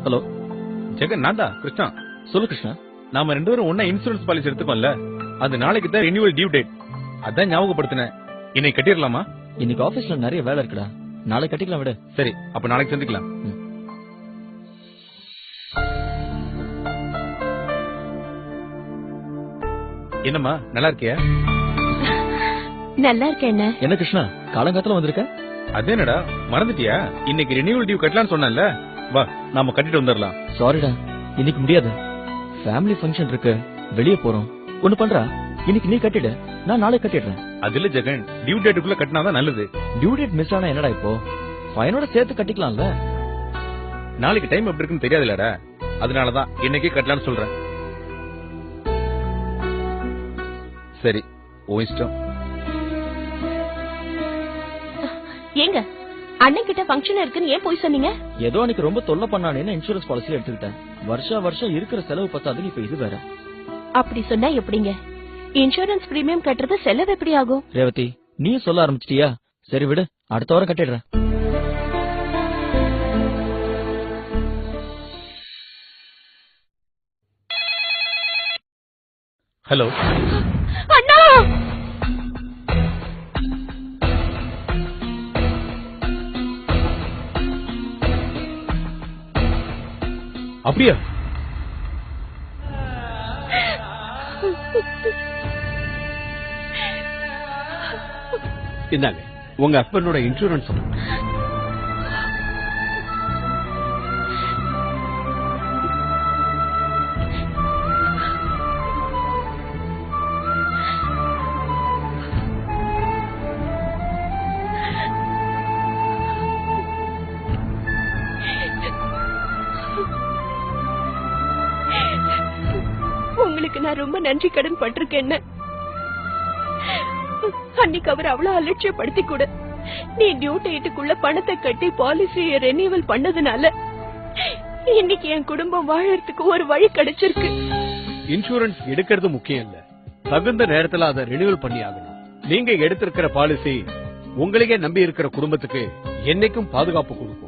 Hello Jagan, நான் தான் கிருஷ்ணா. சொல்லு கிருஷ்ணா. நாம 2 பேரும் ஒன்னா இன்சூரன்ஸ் பாலிசி எடுத்துக்கோம்ல, அது நாளைக்கு தான் ரினியூவல் டியூ டேட். அதான் ஞாபகப்படுத்தினேன். இன்னைக்கு கட்டிடலாமா? இன்னைக்கு ஆபீஸ்ல நிறைய வேலை இருக்குடா, நாளை கட்டிக்கலாம் விடு. சரி, அப்ப நாளைக்கு சந்திக்கலாம். என்னம்மா, நல்லா இருக்கியா? நல்லா இருக்கேன். என்ன கிருஷ்ணா, காலங்காத்துல வந்திருக்க? அதேனடா, மறந்துட்டியா? இன்னைக்கு ரினியூவல் டியூ கட்டலாம்னு சொன்னேன்ல, வா நாம கட்டிட்டு வந்துடலாம். சாரிடா, இன்னைக்கு முடியாது. ஃபேமிலி ஃபங்க்ஷன் இருக்கு, வெளியே போறோம். ஒண்ணு பண்றா, இன்னைக்கு நீ கட்டிடு, நான் நாளைக்கு கட்டிடுறேன். அதுல ஜெகன், டியூ டேட்டுக்குள்ள கட்டினாதான் நல்லது. டியூ டேட் மிஸ் ஆனா என்னடா இப்போ? ஃபைனோட சேர்த்து கட்டிக்கலாம்ல. நாளைக்கு டைம் எப்படி இருக்குன்னு தெரியாதுலடா, அதனாலதான் இன்னைக்கே கட்டலாம்னு சொல்றேன். சரி, ஓ இஷ்டம். ஏங்க, அண்ணன் கிட்ட ஃபங்க்ஷன் இருக்குன்னு ஏன் போய் சொன்னீங்க? ஏதோ அன்னைக்கு ரொம்ப தொல்லை பண்ணானேன்னு இன்சூரன்ஸ் பாலிசி எடுத்துக்கிட்டேன். வருஷம் இருக்கிற செலவு பத்தாது, இப்ப இது வேற. அப்படி சொன்னா எப்படிங்க? இன்சூரன்ஸ் பிரீமியம் கட்டுறது செலவு எப்படி ஆகும்? ரேவதி, நீ சொல்ல ஆரம்பிச்சிட்டியா? சரி விடு, அடுத்த வாரம் கட்டிடுறேன். ஹலோ அண்ணா, அப்படியா? இந்தாங்க உங்க ஹஸ்பண்டோட இன்சூரன்ஸ். உங்களுக்கு நான் ரொம்ப நன்றி கடன் பட்டிருக்கேன். அன்னைக்கு அவர் அவ்வளவு அலட்சியப்படுத்தி கூட நீ டியூ டேட்டுக்குள்ள பணத்தை கட்டி பாலிசியை ரெனியூவல் பண்ணதுனால இன்னைக்கு என் குடும்பம் வாழறதுக்கு ஒரு வழி கிடைச்சிருக்கு. இன்சூரன்ஸ் எடுக்கிறது முக்கியம் இல்ல, தகுந்த நேரத்துல அதை ரினியூவல் பண்ணி ஆகணும். நீங்க எடுத்திருக்கிற பாலிசி உங்களையே நம்பி இருக்கிற குடும்பத்துக்கு என்னைக்கும் பாதுகாப்பு கொடுக்கும்.